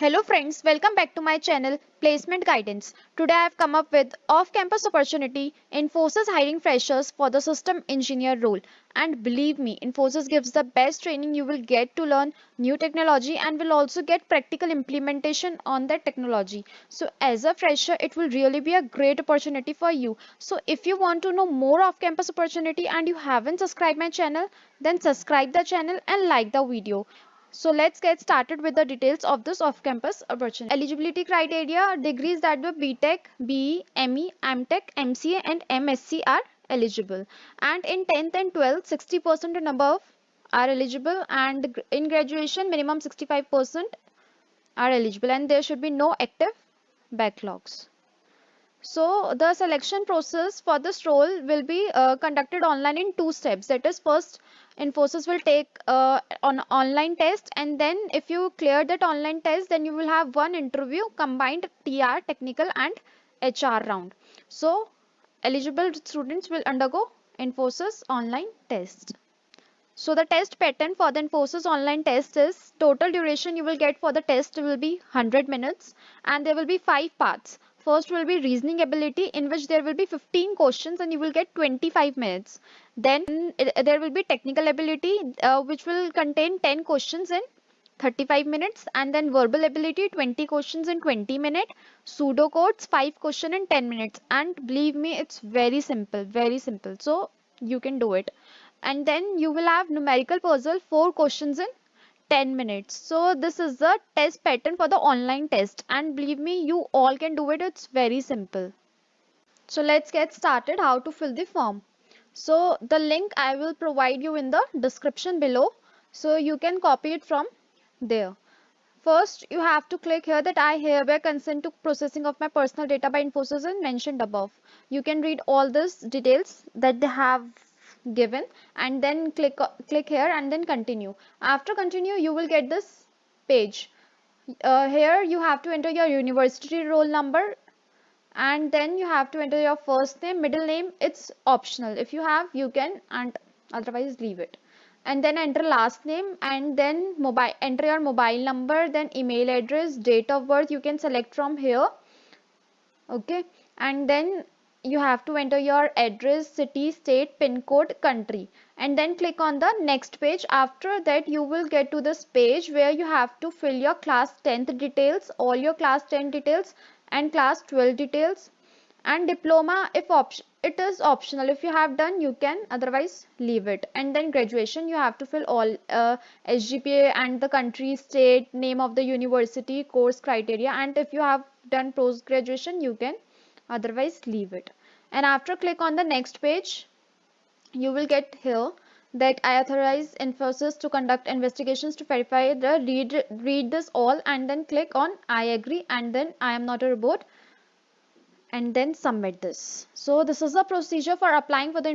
Hello friends, welcome back to my channel Placement Guidance. Today I have come up with off-campus opportunity. Infosys hiring freshers for the system engineer role. And believe me, Infosys gives the best training. You will get to learn new technology and will also get practical implementation on that technology. So as a fresher, it will really be a great opportunity for you. So if you want to know more off-campus opportunity and you haven't subscribed my channel, then subscribe the channel and like the video. So let's get started with the details of this off-campus opportunity. Eligibility criteria: degrees that were BTech, BE, ME, MTech, MCA and MSc are eligible. And in 10th and 12th, 60% and above are eligible, and in graduation minimum 65% are eligible, and there should be no active backlogs. So the selection process for this role will be conducted online in two steps. That is, first, Infosys will take an online test, and then if you clear that online test, then you will have one interview, combined TR, technical and HR round. So eligible students will undergo Infosys online test. So the test pattern for the Infosys online test is: total duration you will get for the test will be 100 minutes, and there will be 5 parts. First will be reasoning ability, in which there will be 15 questions and you will get 25 minutes. Then there will be technical ability, which will contain 10 questions in 35 minutes, and then verbal ability, 20 questions in 20 minutes, pseudo codes 5 questions in 10 minutes. And believe me, it's very simple, so you can do it. And then you will have numerical puzzle, 4 questions in 10 minutes. So this is the test pattern for the online test, and believe me, you all can do it. It's very simple. So let's get started how to fill the form. So the link I will provide you in the description below, so you can copy it from there. First, you have to click here that I hereby consent to processing of my personal data by Infosys and mentioned above. You can read all these details that they have given, and then click here and then continue. After continue, you will get this page. Here you have to enter your university roll number, and then you have to enter your first name, middle name. It's optional. If you have, you can, and otherwise leave it. And then enter last name, and then mobile, enter your mobile number, then email address, date of birth you can select from here. Okay, and then you have to enter your address, city, state, pin code, country, and then click on the next page. After that, you will get to this page where you have to fill your class 10th details, all your class 10 details and class 12 details, and diploma if it is optional. If you have done, you can, otherwise leave it. And then graduation, you have to fill all SGPA and the country, state, name of the university, course criteria, and if you have done post graduation, you can, otherwise leave it. And after click on the next page, you will get here that I authorize Infosys to conduct investigations to verify the read this all, and then click on I agree, and then I am not a robot, and then submit this. So this is the procedure for applying for the